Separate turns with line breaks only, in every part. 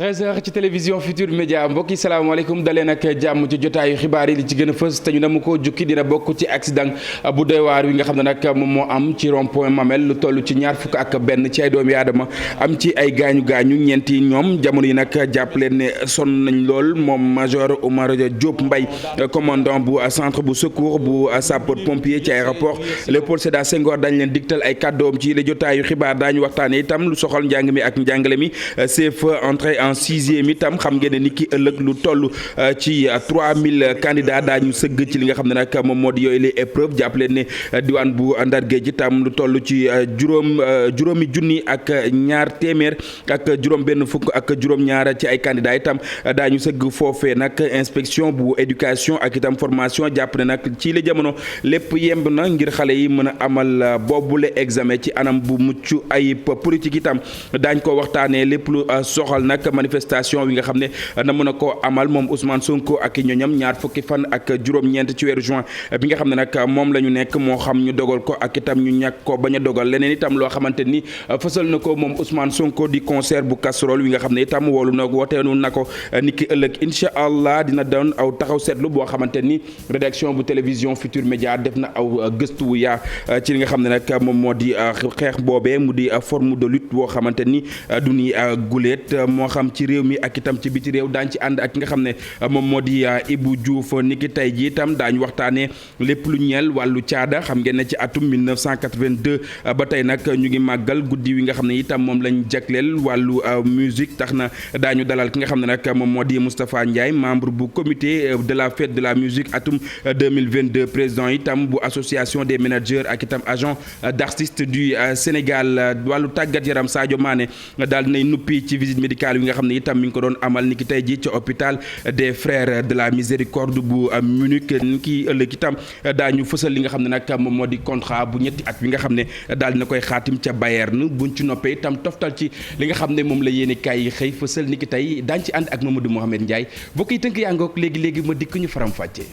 13h ci télévision Futur Média mbokk yi salaamaaleykum daleen ak jàmm ci jotaayu xibaar yi li ci gën a fës te ñu ne mu ko jukki dina bokk ci accident bu doy waar wi nga xam ne nag moom moo am ci rond point Mamel lu toll ci ñaar fukk ak benn ci ay doomi aadama am ci ay gaañu ñeenti ñoom jamono yi nag jàpp leen ne sonn nañ lool moom major Oumar Diop Mbaye commandant bu centre bu secours bu sapeur pompier ci aéroport Léopold Sédar Senghor dañ leen digtal ay kàddoom ci la jotaayu xibaar daañu waxtaane itam lu soxal njàng mi ak njàngale mi CFEE entrée en sixième itam xam ngeen ne ni ki ëllëg lu toll ci 3000 candidats daañu sëgg ci li nga xam ne nag moom moo di yooyu les épreuves jàpp leen ne diwaan bu Ndar Géej itam lu toll ci juróomi junni ak ñaar téeméer ak juróom benn fukk ak juróom-ñaar ci ay candidats itam daañu sëgg foofee nag inspection bu éducation ak itam formation jàpp ne nag ci la jamono lépp yemb na ngir xale yi mën a amal boobule examen ci anam bu mucc ayib politique itam daañ ko waxtaanee lépp lu soxal nag manifestation wi nga xam ne na mën a koo amal moom Ousmane Sonko ak ñoñam ñaar fukki fan ak juróom-ñeent ci weeru juin bi nga xam ne nag moom la ñu nekk moo xam ñu dogal ko ak itam ñu ñàkk ko bañ a dogal leneen itam loo xamante ni fësal na ko moom Ousmane Sonko di concert bu casserole wi nga xam ne itam woolu na wooteenu na ko niki ëllëg incha allah dina doon aw taxaw seetlu boo xamante ni rédaction bu télévision Futur Média def na aw gëstu wu yaa ci li nga xam ne nag moom moo di xeex boobee mu di forme de lutte boo xamante ni du ni guléet moo xam ci réew mi ak itam ci biti réew daañ ci ànd ak ki nga xam ne moom moo di Ibou Diouf niki tey ji itam daañu waxtaanee lépp lu ñeel wàllu caada xam ngeen ne ci atum 1982 ba tey nag ñu ngi màggal guddi wi nga xam ne itam moom lañ jagleel wàllu musique tax na daañu dalal ki nga xam ne nag moom moo di Moustapha Ndiaye membre bu comité de la fête de la musique atum 2022 président itam bu association des managers ak itam agent d'artistes du Sénégal wàllu tàggat yaram Sadio Mané daal nay nuppi ci visite médicale bi nga xam ne itam mi ngi ko doon amal ni ki tey ji ci hôpital des frères de la miséricorde bu Munich ni ki ëllëg itam daañu fësal li nga xam ne nag moom moo di contrat bu ñetti at bi nga xam ne daal dina koy xaatim ca Bayern buñ ci noppee itam toftal ci li nga xam ne moom la yéene kaay yi xëy fësal ni ki tey daañ ci ànd ak Mamadou Mohamed Ndiaye bokk yi tënk yaa ngoog léegi ma dikk ñu faram fàccee.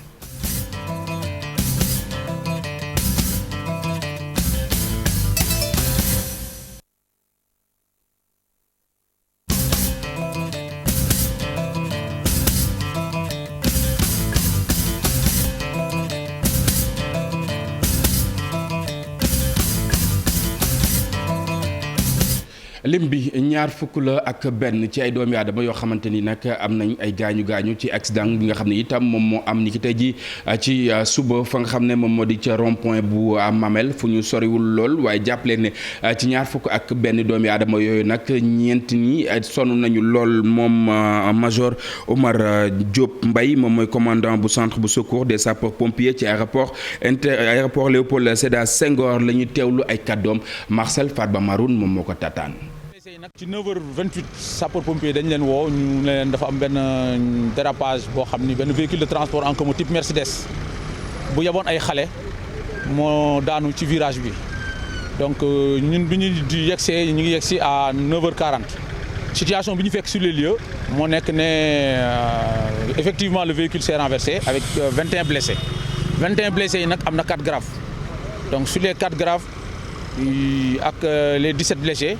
lim bi ñaar fukk la ak benn ci ay doomi aadama yoo xamante ni nag am nañ ay gaañu ci accident bi nga xam ne itam moom moo am ni ki tey ji ci suba fa nga xam ne moom moo di ca rond point bu Mamel fu ñu soriwul lool waaye jàpp leen ne ci ñaar fukk ak benn doomi aadama yooyu nag ñeent ñi sonn nañu lool moom major Oumar Diop Mbaye moom mooy commandant bu centre bu secours des sapeurs pompiers ci aéroport Léopold Sédar Senghor la ñuy teewlu ay kàddoom Marcel Farba Maroun moom moo ko tataan.
nag ci 9h28 sapeur pompier dañ leen woo ñu leen dafa am benn dérapage boo xam ni benn véhicule de transport en commun type Mercedes bu yeboon ay xale moo daanu ci virage bi donc ñun bi ñu yegsee ñu ngi yegsi à 9h40 situation bi ñu fekk sur les lieux moo nekk ne effectivement le véhicule s'est renversé avec 21 blessés yi nag am na 4 graves donc sur les 4 graves ak les 17 blessés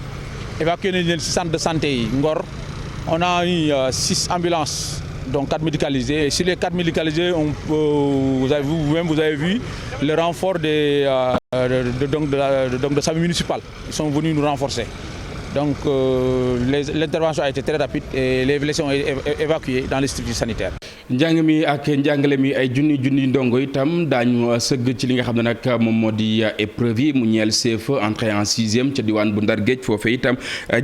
évacué nañ leen ci centre de santé yi Ngor on a eu 6 ambulances donc 4 médicalisées et sur les 4 médicalisées vous avez vu le renfort de SAMU municipal. Ils sont venus nous renforcer. Donc l'intervention a été très rapide et les blessés ont été évacués dans les structures sanitaires.
njàng mi ak njàngale mi ay junni ndongo itam daañu sëgg ci li nga xam ne nag moom moo di épreuve yi mu ñeel CFEE entrée en sixième ca diwaan bu Ndar Géej foofee itam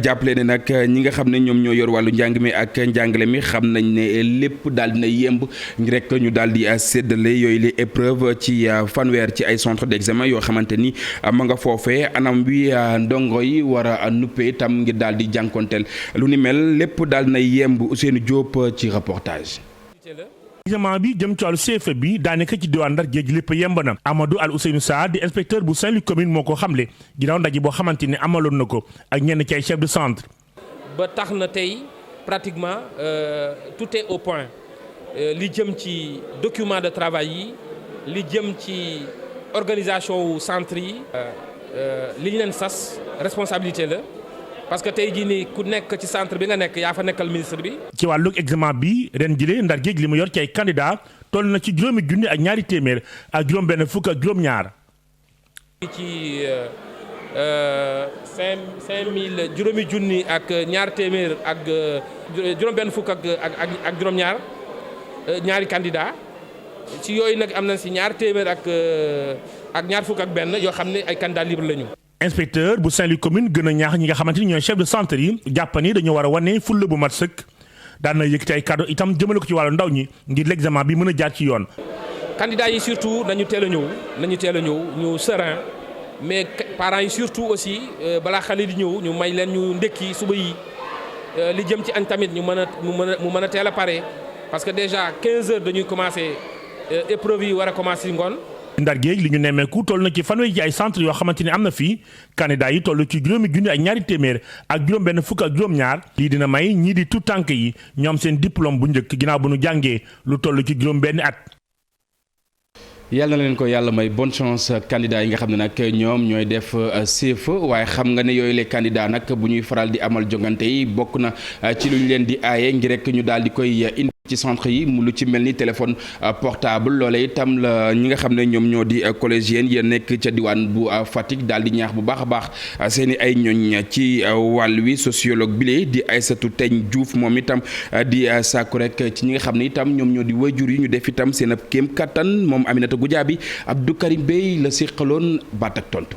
jàppale ne nag ñi nga xam ne ñoom ñoo yor wàllu njàng mi ak njàngale mi xam nañ ne lépp daal dina yemb rek ñu daal di séddale yooyu les épreuve ci fanweer ci ay centre d'examen yoo xamante ni ma nga foofee anam wi ndongo yi war a nuppee itam ngir daal di jànkonteel lu ni mel lépp daal dina yemb Ousseynou Diop ci reportage.
examen bi jëm ci wàllu CFEE bi daanaka ci diwaan Ndar Géej lépp yemb na Amadou Al Ousseynou Sarr di inspecteur bu Saint-Louis commune moo ko xamle ginnaaw ndaje boo xamante ni amaloon na ko ak ñenn ci ay chef de centre.
ba tax na tey pratiquement tout est au point li jëm ci document de travail yi li jëm ci organisation wu centre yi li ñu leen sas responsabilité la parce que tey jii nii ku nekk ci centre bi nga nekk yaa fa nekkal ministre bi.
ci wàllu examen bi ren jëlee Ndar Géej li mu yor ci ay candidat toll na ci juróomi junni ak ñaari téeméer ak juróom-benn fukk ak juróom-ñaar.
ci 5000 juróomi junni ak ñaar téeméer ak juróom-benn fukk ak juróom-ñaar ñaari candidat ci yooyu nag am na si ñaar téeméer ak ñaar fukk ak benn yoo xam ne ay candidat libre lañu.
inspecteur bu Saint-Louis commune gën a ñaax ñi nga xamante ni ñooy chef de centre yi jàpp ni dañoo war a wane fulla bu mat sëkk daan na yëkkati ay cadeau itam jëmale ko ci wàllu ndaw ñi ngir l'examen bi mën a jaar ci yoon.
candidats yi surtout nañu teel a ñëw ñu serein mais parents yi surtout aussi balaa xale di ñëw ñu may leen ñu ndekki suba yi li jëm ci añ tamit mu mën a teel a pare parce que déjà 15 heures dañuy commencer épreuve yi war a commencer ngoon.
Ndar Géej li ñu nemmeeku toll na ci fanweeri ci ay centre yoo xamante ni am na fii candidat yi toll ci juróomi junni ak ñaari téeméer ak juróom-benn fukk ak juróom-ñaar lii dina may ñii di tout tànk yi ñoom seen diplôme bu njëkk ginnaaw bu nu jàngee lu toll ci juróom-benn at.
yàlla na leen ko yàlla may bonne chance candidat yi nga xam ne nag ñoom ñooy def CFEE waaye xam nga ne yooyu les candidats nag bu ñuy faral di amal jongante yi bokk na ci lu ñu leen di aaye ngir rek ñu daal di koy indi ci centre yi mu lu ci mel ni téléphone portable loolee itam la ñi nga xam ne ñoom ñoo di collégiennes ya nekk ca diwaan bu Fatick daal di ñaax bu baax a baax seen i ay ñoñ ci wàll wi sociologue bile di Aïssatou Teñ Diouf moom itam di sàkku rek ci ñi nga xam ne itam ñoom ñoo di wayjur yi ñu def itam seen ab kéem kattan moom Aminata Goudiaby Abdou Karim Bey la siqaloon baat ak tontu.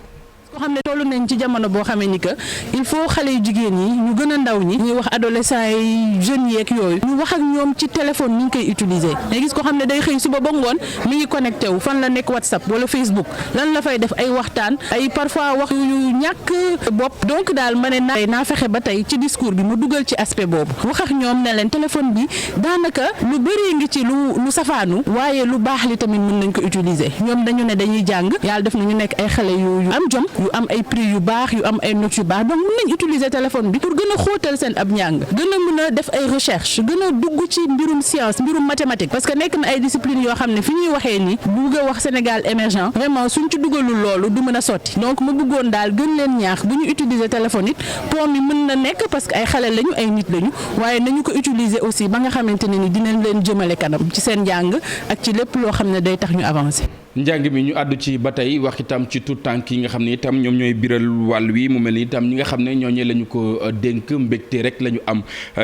ko xam ne tollu nañ ci jamono boo xamee ni que il faut xale yu jigéen yi ñu gën a ndaw ñi ñuy wax adolescents yi jeunes yeeg yooyu ñu wax ak ñoom ci téléphone ni ñu koy utiliser nga gis ko xam ne day xëy suba ba ngoon mi ngi connecté wu fan la nekk WhatsApp wala Facebook lan la fay def ay waxtaan ay parfois wax yu ñàkk bopp donc daal ma ne naa fexe ba tey ci discours bi mu dugal ci aspect boobu wax ak ñoom ne leen téléphone bi daanaka lu bëri ngi ci lu safaanu waaye lu baax li tamit mën nañ ko utiliser ñoom dañu ne dañuy jàng yàlla def na ñu nekk ay xale yu am jom yu am ay prix yu baax yu am ay notes yu baax donc mën nañ utiliser téléphone bi pour gën a xóotal seen ab njàng gën a mën a def ay recherche gën a dugg ci mbirum science mbirum mathématique parce que nekk na ay discipline yoo xam ne fi ñuy waxee ni bugg a wax Sénégal émergent vraiment suñ ci dugalul loolu du mën a sotti donc mu bëggoon daal gën leen ñaax bu ñu utiliser téléphone it po mi mën na nekk parce que ay xale lañu ay nit lañu waaye nañu ko utiliser aussi ba nga xamante ne ni dinañ leen jëmale kanam ci seen njàng ak ci lépp loo xam ne day tax ñu avancer.
njàng mi ñu àddu ci ba tey wax itam ci tout tànk yi nga xam ne itam ñoom ñooy biral wàll wi mu mel ni itam ñi nga xam ne ñooñee la ñu ko dénk mbégte rek la ñu am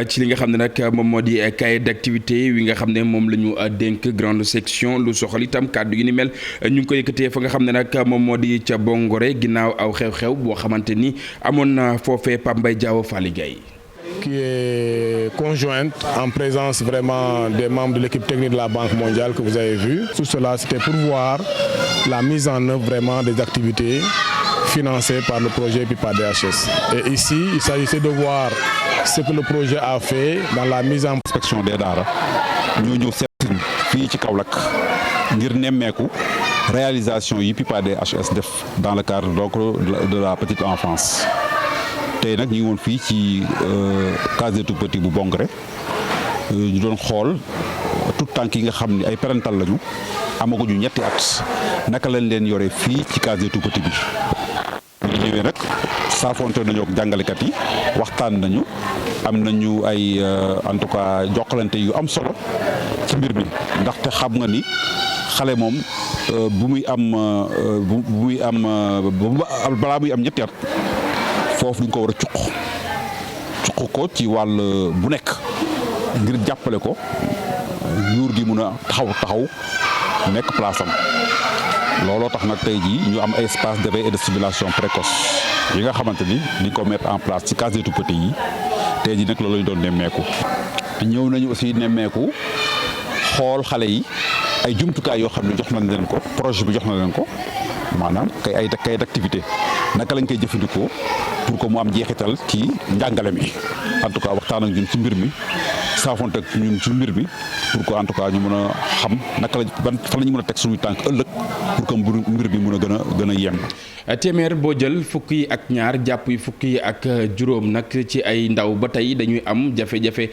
ci li nga xam ne nag moom moo di cahier d'activité wi nga xam ne moom la ñu dénk grande section lu soxal itam kàddu yi ni mel ñu ngi ko yëkkatee fa nga xam ne nag moom moo di ca Bongore ginnaaw aw xew-xew boo xamante ni amoon na foofee Pape Mbaye Diaw Fally Gueye
qui est conjointe en présence vraiment des membres de l'équipe technique de la Banque mondiale que vous avez vu. Tout cela, c'était pour voir la mise en œuvre vraiment des activités financées par le projet PIPA DHS. Et ici, il s'agissait de voir ce que le projet a fait dans la mise en
inspection des daara ñu ñëw seet fii ci Kaolack ngir nemmeeku réalisation yi PIPA DHS def dans le cadre donc de la petite enfance. tey nag ñu ngi woon fii ci case des tout-petits bu Bongore ñu doon xool tout tànk yi nga xam ne ay parental lañu amaguñu ñetti at naka lañ leen yore fii ci case des tout-petits bi. bu ñu ñëwee nag saafonte nañu ak jàngalekat yi waxtaan nañu am nañu ay en tout cas jokkalante yu am solo ci mbir mi ndaxte xam nga ni xale moom bu muy am balaa muy am ñetti at. foofu duñ ko war a cuq ko ci wàll bu nekk ngir jàppale ko nguur gi mun a taxaw nekk place am looloo tax nag tey jii ñu am ay espace d'éveil et de stimulation précoce yi nga xamante ni di ko mettre en place ci case des tout-petits yi tey jii nag loolu lañu doon nemmeeku. ñëw nañu aussi nemmeeku xool xale yi ay jumtukaay yoo xam ne jox nañ leen ko projet bi jox na leen ko maanaam ay d'activité naka lañ koy jëfandikoo pour que mu am jeexital ci njàngale mi en tout cas waxtaan ak ñun ci mbir mi saafonte ak ñun ci mbir bi pour que en tout cas ñu mën a xam naka la fan la ñu mën a teg suñuy tànk ëllëg pour que mbir bi mën a gën a yem.
téeméer boo jël fukk yi ak ñaar jàpp yi fukk yi ak juróom nag ci ay ndaw ba tey dañuy am jafe-jafe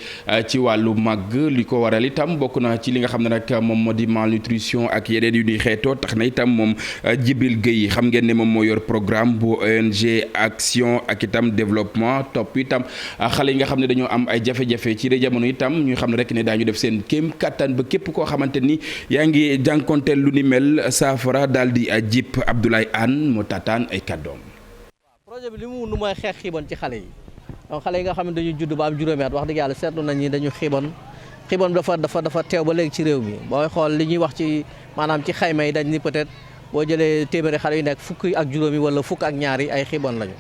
ci wàllu màgg li ko waral itam bokk na ci li nga xam ne nag moom moo di malnutrition ak yeneen yu ñuy xeetoo tax na itam moom Djibril Gueye xam ngeen ne moom moo yor programme bu ONG Action ak itam développement topp itam xale yi nga xam ne dañoo am ay jafe-jafe ci jamono itam ñu xam ne rek ne daañu def seen kéem kattan ba képp koo xamante ni yaa ngi jànkonteel lu ni mel saafara daal di jip Abdoulaye Anne moo taataan ay kàddoom.
projet bi li mu wund mooy xeex xiibon ci xale yi donc xale yi nga xam ne dañuy judd ba am juróomi at wax dëgg yàlla seetlu nañ ni dañu xiibon dafa teew ba léegi ci réew mi booy xool li ñuy wax ci maanaam ci xayma yi dañ ni peut-être boo jëlee téeméeri xale yu nekk fukk ak juróomi wala fukk ak ñaar yi ay xiibon lañu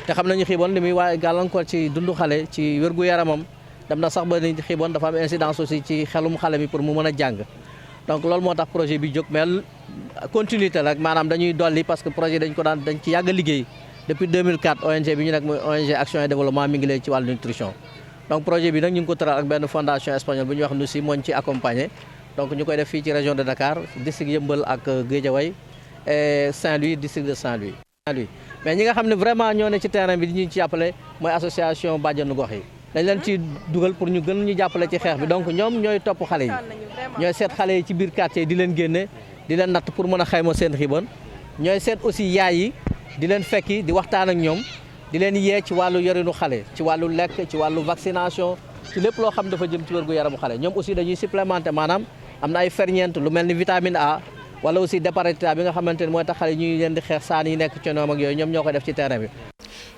te xam nañu xiibon li muy waaye gàllankoor ci dundu xale ci wérgu yaramam dem na sax ba ni xiibon dafa am incidence aussi ci xelum xale mi pour mu mën a jàng donc loolu moo tax projet bi jóg mais continuité rek maanaam dañuy dolli parce que projet dañ ci yàgg a liggéey depuis 2004 ONG bi ñu nekk mooy ONG Action et Développement mi ngi léegi ci wàllu nutrition donc projet bi nag ñu ngi ko tëral ak benn fondation espagnole bu ñuy wax NUCI mooñ ci accompagner donc ñu koy def fii ci région de Dakar district Yeumbeul ak Guédiawaye et Saint-Louis district de Saint-Louis mais ñi nga xam ne vraiment ñoo ne ci terrain bi di ñu ci jàppale mooy association bàjjenu gox yi dañ leen ci dugal pour ñu gën ñu jàppale ci xeex bi donc ñoom ñooy topp xale yi ñooy seet xale yi ci biir quartier di leen génne di leen natt pour mën a xayma seen xiibon ñooy seet aussi yaay yi di leen fekki di waxtaan ak ñoom di leen yee ci wàllu yorinu xale ci wàllu lekk ci wàllu vaccination ci lépp loo xam dafa jëm ci wérgu yaramu xale ñoom aussi dañuy supplémenter maanaam am na ay ferñeent lu mel ni vitamine A wala aussi département bi nga xamante ni mooy tax xale ñuy leen di xeex saan yi nekk ci ñoom ak yooyu ñoom ñoo koy def ci terrain bi.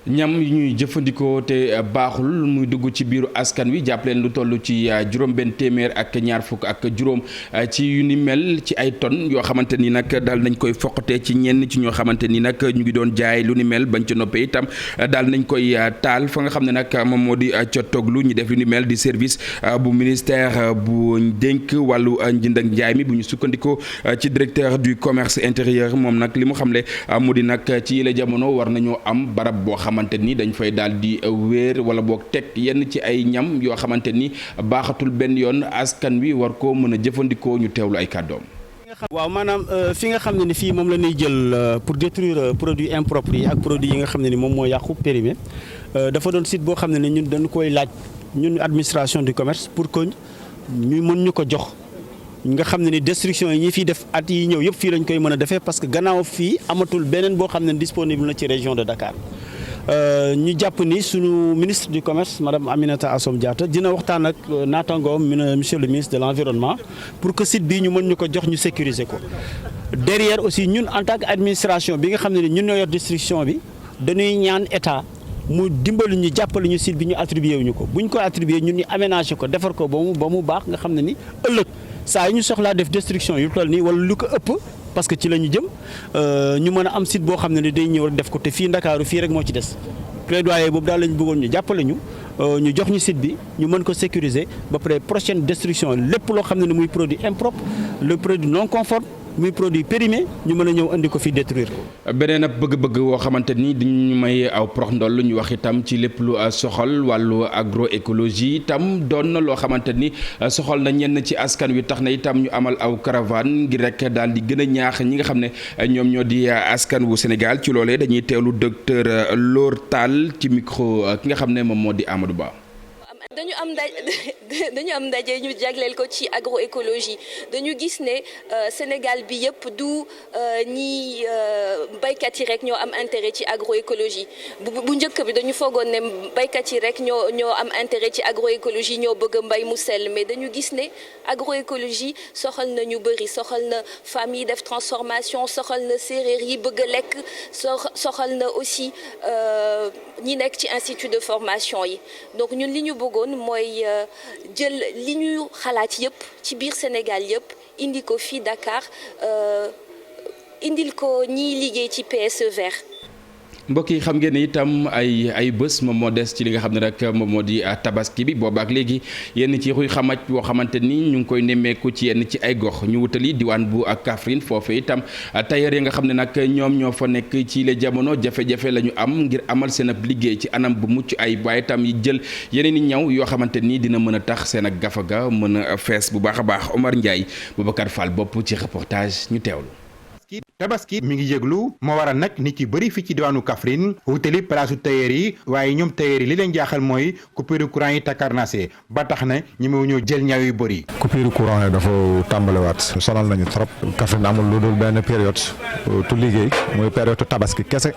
ñam yu ñuy jëfandikoo te baaxul muy dugg ci biiru askan wi jàpp leen lu toll ci juróom benn téeméer ak ñaar fukk ak juróom ci yu ni mel ci ay tonnes yoo xamante ni nag daal nañ koy foqatee ci ñenn ci ñoo xamante ni nag ñu ngi doon jaay lu ni mel bañ ca noppee itam daal nañ koy taal fa nga xam ne nag moom moo di ca toglu ñu def lu ni mel di service bu ministère bu dénk wàllu njënd ak njaay mi bu ñu sukkandikoo ci directeur du commerce intérieur moom nag li mu xamle mu di nag ci yile jamono war nañoo am barab boo xamante ni dañ fay daal di wéer wala boog teg yenn ci ay ñam yoo xamante ni baaxatul benn yoon askan wi war koo mën a jëfandikoo ñu teewlu ay kàddoom.
waaw maanaam fi nga xam ne ni fii moom la ñuy jël pour détruire produits impropres yi ak produits yi nga xam ne ni moom moo yàqu périmé dafa doon site boo xam ne ni ñun dañu koy laaj ñun administration du commerce pour que ñu mën ñu ko jox nga xam ne ni destruction yi ñi fiy def at yi ñëw yëpp fii lañ koy mën a defee parce que gannaaw fii amatul beneen boo xam ne disponible na ci région de Dakar. ñu jàpp ni sunu ministre du commerce madame Aminata Assome Diatta dina waxtaan ak naataangoom monsieur le ministre de l'environnement pour que site bii ñu mën ñu ko jox ñu sécuriser ko. derrière aussi ñun en tant que administration bi nga xam ne ñun ñoo yor destruction bi dañuy ñaan état mu dimbali ñu jàppale ñu site bi ñu attribué wuñu ko bu ñu ko attribué ñun ñu aménagé ko defar ko ba mu baax nga xam ne ni ëllëg saa yu ñu soxlaa def destruction yu toll nii wala lu ko ëpp. parce que ci la ñu jëm ñu mën a am site boo xam ne ni day ñëw rek def ko te fii Ndakaaru fii rek moo ci des plaidoyer boobu daal lañu bëggoon ñu jàppale ñu jox ñu site bi ñu mën ko sécuriser ba pare prochaine destruction lépp loo xam ne ni muy produit impropre le produit non conforme muy produit périmé ñu mën a ñëw andi ko fi détruire ko.
beneen ab bëgg-bëgg woo xamante ni dañu may aw prox ndoll ñu wax itam ci lépp lu soxal wàllu agroécologie itam doon na loo xamante ni soxal na ñenn ci askan wi tax na itam ñu amal aw caravane ngir rek daal di gën a ñaax ñi nga xam ne ñoom ñoo di askan wu Sénégal ci loolee dañuy teewlu docteur Lor Tall ci micro ki nga xam ne moom moo di Amadou Ba.
dañu am ndaje ñu jagleel ko ci agroécologie dañu gis ne Sénégal bi yëpp du ñi baykat yi rek ñoo am intérêt ci agroécologie bu njëkk bi dañu foogoon ne baykat yi rek ñoo am intérêt ci agroécologie ñoo bëgg mbay mu sell mais dañu gis ne agroécologie soxal na ñu bëri soxal na femmes yi def transformation soxal na séeréer yi bëgg a lekk soxal na aussi ñi nekk ci institut de formation yi donc ñun li ñu bëggoon mooy jël li ñu xalaat yëpp ci biir Sénégal yëpp indi ko fii Dakar indil ko ñiy liggéey ci PSE vert.
mbokk yi xam ngeen ne itam ay bés moom moo des ci li nga xam ne rek moom moo di tabaski bi boobaak léegi yenn ci xuy xamaj boo xamante ni ñu ngi koy nemmeeku ci yenn ci ay gox ñu wutali diwaan bu Kaffrine foofu itam tailleur yi nga xam ne nag ñoom ñoo fa nekk ci les jamono jafe-jafe la ñu am ngir amal seen ab liggéey ci anam bu mucc ay waaye itam yi jël yeneen i ñaw yoo xamante ni dina mën a tax seen ak gafaga mën a fees bu baax a baax Omar Ndiaye Boubacar Fall bopp ci reportage ñu teewlu.
tabaski mi ngi yëglu moo waral nag nit yu bëri fii ci diwaanu Kaffrine wutali palaasu tailleur yi waaye ñoom tailleur yi li leen jaaxal mooy coupure courant yi takkarnase ba tax na ñi mu ñëw jël ñaw yu bëri.
coupure courant yi dafa tàmbalewaat sonal nañu trop Kaffrine amul lu dul benn période tu liggéey mooy période tabaski kese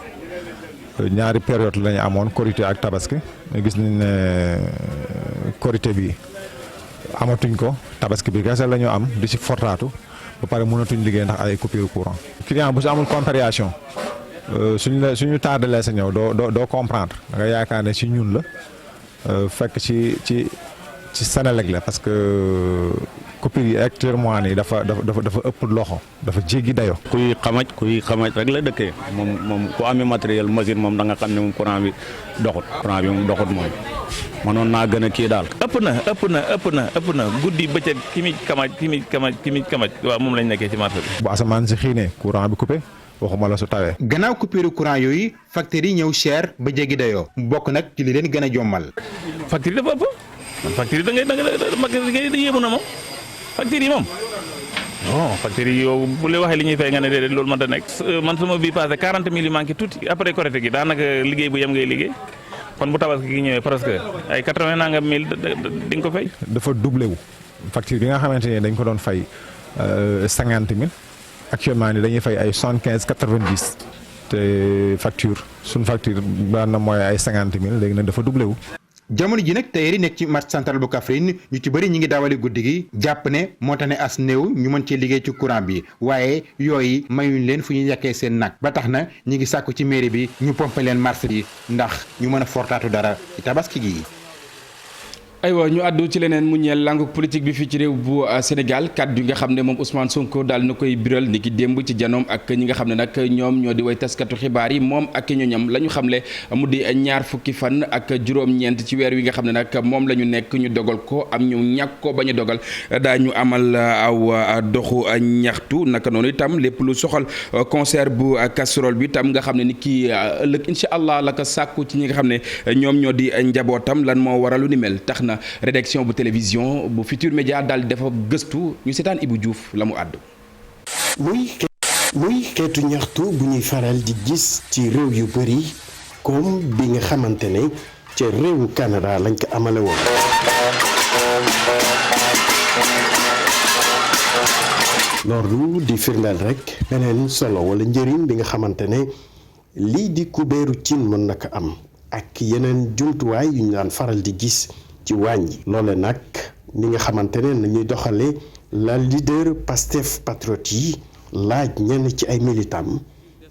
ñaari période lañu amoon korité ak tabaski gis nañ ne korité bi amatuñ ko tabaski bi kese la ñu am di ci fortaatu ba pare mënatuñ liggéey ndax ay coupure courant. client bu si amul compréhension suñu tardalee sa ñëw doo comprendre da nga yaakaar ne ci ñun la fekk ci Senelec la parce que coupure yi actuellement nii dafa ëpp loxo dafa jéggi dayo
kuy xamaj rek la dëkkee moom ku amee matériel machine moom da nga xam ne moom courant bi doxut moom mënoon naa gën a kii daal. ëpp na guddi bëccëg kimi kamaj waaw moom lañ nekkee ci marché bi.
bu asamaan si xiinee courant bi coupé waxuma la su tawee.
gannaaw coupure courant yooyu factures yi ñëw cher ba jéggi dayoo bokk nag ci li leen gën a jommal.
facture yi dafa ëpp facture yi da ngay yéemu na moom facture yi moom non facture yi yow bu la waxee li ñuy fay nga ne déedéet loolu man da nekk man sama bii passé 40 000 yi manqué tuuti après Korité gi daanaka liggéey bu yem ngay liggéey kon bu tabaski gi ñëwee presque ay 80 nangam mille di nga ko fay.
dafa doublé wu facture bi nga xamante ne dañ ko doon fay 50 000 actuellement ni dañuy fay ay 75 90 te suñ facture baan na mooy ay 50 000 léegi nag dafa doublé wu.
jamono ji nag tailleur yi nekk ci marché central bu Kaffrine ñu ci bëri ñi ngi daawale guddi gi jàpp ne moo tax ne as néew ñu mën cee liggéey ci courant bi waaye yooyu mayuñ leen fu ñu yàkkee seen nag ba tax na ñi ngi sàkku ci mairie bi ñu pompe leen marché bi ndax ñu mën a fortaatu dara ci tabaski gi.
aywa ñu àddu ci leneen mu ñeel langue politique bi fii ci réew bu Sénégal kàddu yi nga xam ne moom Ousmane Sonko daal na koy biral ni ki démb ci janoom ak ñi nga xam ne nag ñoom ñoo di way taskatu xibaar yi moom ak ñoñam la ñu xamle mu di ñaar fukki fan ak juróom-ñeent ci weer wi nga xam ne nag moom la ñu nekk ñu dogal ko am ñu ñàkk ko bañ a dogal daañu amal aw doxu ñaxtu naka noonu itam lépp lu soxal concert bu casserole bi itam nga xam ne ni kii ëllëg incha allah la ko sàkku ci ñi nga xam ne ñoom ñoo di njabootam lan moo waral lu ni mel tax na rédaction bu télévision bu Futur Média daal dafa gëstu ñu seetaan Ibou Diouf la mu àddu.
muy xeetu ñaxtu bu ñuy faral di gis ci réew yu bëri comme bi nga xamante ne ca réewu Canada lañ ko amale woon. loolu di firndeel rek beneen solo wala njëriñ bi nga xamante ne lii di kubéeru cin mën na ko am ak yeneen jumtuwaay yu ñu daan faral di gis. ci wàññi loole nag ni nga xamante ne nañuy doxale la leader Pastef patriote yi laaj ñenn ci ay militam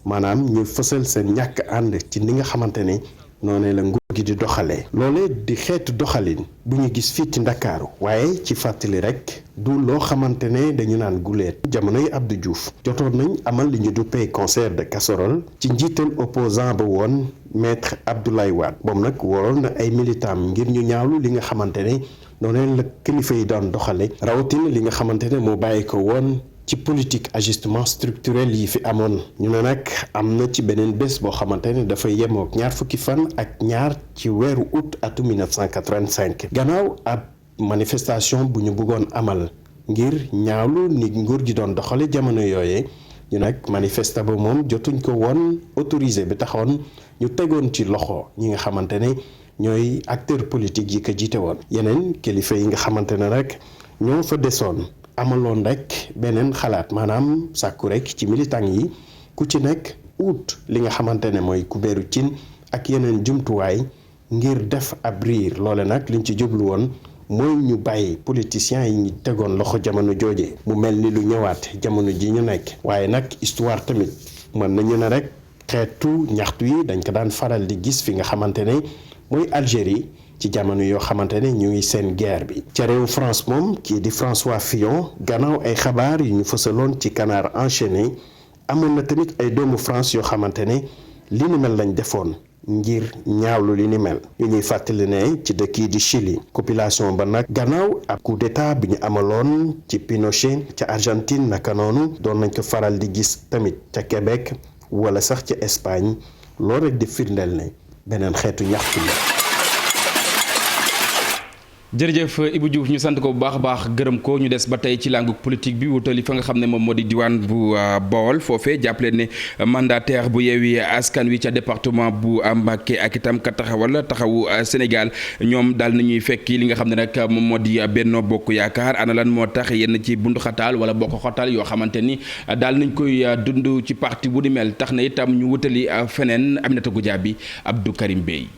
maanaam ñu fësal seen ñàkk ànd ci ni nga xamante ne noonu la nguur gi di doxalee loole di xeetu doxalin bu ñu gis fii ci Ndakaaru waaye ci fàttali rek du loo xamante ne dañu naan guleet jamonoy Abdou Diouf jotoon nañ amal li ñu duppee concert de casserole ci njiital opposant ba woon maître Abdoulaye Wade moom nag waroon na ay militam ngir ñu ñaawlu li nga xamante ne noonu la kilifa yi doon doxale rawatina li nga xamante ne moo bàyyi ko woon ci politique ajustement structurel yi fi amoon ñu ne nag am na ci beneen bés boo xamante ne dafay yemook ñaar fukki fan ak ñaar ci weeru août atum 1985 gannaaw ab manifestation bu ñu bëggoon amal ngir ñaawlu ni nguur gi doon doxale jamono yooyee ñu nag manifesta ba moom jotuñ ko woon autorisé bi taxoon ñu tegoon ci loxo ñi nga xamante ne ñooy acteur politique yi ko jiite woon yeneen kilifa yi nga xamante ne rek ñoo fa desoon amaloon rek beneen xalaat maanaam sàkku rek ci militant yi ku ci nekk ut li nga xamante ne mooy kubéeru cin ak yeneen jumtuwaay ngir def ab riir loole nag liñ ci jublu woon mooy ñu bàyyi politiciens yi ñu tegoon loxo jamono jooje mu mel ni lu ñëwaat jamono ji ñu nekk waaye nag histoire tamit mën nañu ne rek xeetu ñaxtu yi dañ ko daan faral di gis fi nga xamante ne mooy Algérie ci jamono yoo xamante ne ñu ngi seen guerre bi ca réew France moom kii di François Fillon gannaaw ay xabaar yu ñu fësaloon ci Canard enchaîné amoon na tamit ay doomu France yoo xamante ne li ni mel lañ defoon ngir ñaawlu li ni mel ñu ñuy fàttali ne ci dëkk yi di Chili population ba nag gannaaw ab coup d'état bi ñu amaloon ci Pinochet ca Argentine naka noonu doon nañ ko faral di gis tamit ca Québec wala sax ca Espagne loolu rek di firndeel ne beneen xeetu ñaxtu la.
jërëjëf Ibou Diouf ñu sant ko bu baax a baax gërëm ko ñu des ba tey ci langue politique bi wutali fa nga xam ne moom moo di diwaan bu Bawol foofee jàppale ne mandataire bu Yewwi Askan Wi ca département bu Mbacké ak itam ka taxawu Sénégal ñoom daal nañuy fekki li nga xam ne nag moom moo di Benno Bokk Yaakaar ana lan moo tax yenn ci bundu xataal wala bokk xotal yoo xamante ni daal nañ koy dund ci parti bu di mel tax na itam ñu wutali feneen Aminata Goudiaby Abdou Karim Bey.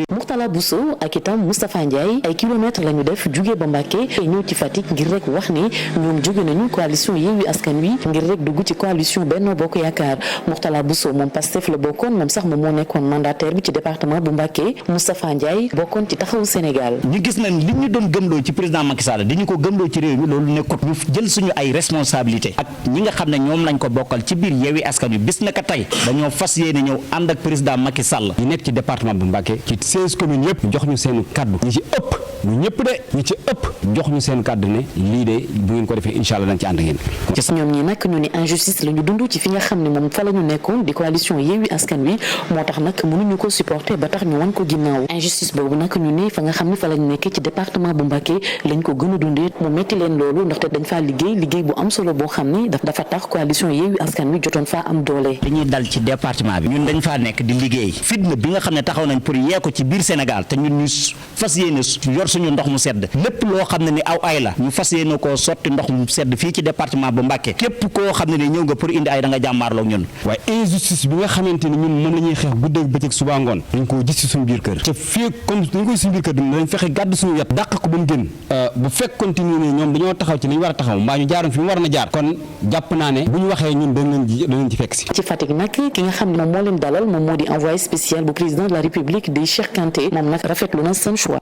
Mourtala Bousso ak itam Moustapha Ndiaye ay kilomètres la ñu def jugee ba Mbacké ñëw ci Fatick ngir rek wax ne ñoom jóge nañu coalition Yewwi Askan Wi ngir rek dugg ci coalition Benno Bokk Yaakaar Mourtala Bousso moom Pastef la bokkoon moom sax moom moo nekkoon mandataire bi ci département bu Mbacké Moustapha Ndiaye bokkoon ci taxawu Sénégal.
ñu gis nañ li ñu doon gëmloo ci président Macky Sall dañu ko gëmloo ci réew mi loolu nekkut ñu jël suñu ay responsabilité ak ñi nga xam ne ñoom lañ ko bokkal ci biir Yewwi Askan Wi bis naka tey dañoo fas yéene ñëw ànd ak président Macky Sall ñu nekk ci département bu Mbacké ci 16 communes yëpp jox ñu seen kaddu ñi ci ëpp ñu ñëpp de ñi ci ëpp jox ñu seen kaddu ne lii de bu ngeen ko defee incha allah dañ ci ànd ak yéen.
ci ñoom ñi nag ñu ne injustice la ñu dund ci fi nga xam ne moom fa la ñu nekkoon di coalition Yewwi Askan Wi moo tax nag mënuñu ko supporter ba tax ñu wan ko ginnaaw injustice boobu nag ñu ne fa nga xam ne fa la ñu nekkee ci département bu Mbacké lañ ko gën a dundee mu metti leen loolu ndaxte dañ faa liggéey bu am solo boo xam ne dafa tax coalition Yewwi Askan Wi jotoon faa am doole.
dañuy dal ci département bi ñun dañ faa nekk di liggéey fitna bi nga xam ne taxaw nañ pour yee ko ci biir Sénégal te ñun ñu fas yéene yor suñu ndox mu sedd lépp loo xam ne ni aw ay la ñu fas yéene koo sotti ndox mu sedd fii ci département bu Mbacké képp koo xam ne ni ñëw nga pour indi ay da nga jàmmaarloo ñun.
waaye injustice bi nga xamante ni ñun moom la ñuy xeex guddeeg bëccëg suba ngoon dañ koo gis ci suñu biir kër te fii comme dañ koy suñu biir kër dañ fexe gàdd suñu yat dàq ko ba mu génn bu fekk continue ne ñoom dañoo taxaw ci li ñu war a taxaw mbaa ñu jaaroon fi mu war na jaar kon jàpp naa ne bu ñu waxee ñun dañ ci fekk si.
ci Fatick nag ki nga xam ne moom moo leen dalal moom moo di envoyé spécial bu président de la République di Cheikh Kanté moom nag rafetlu na seen choix.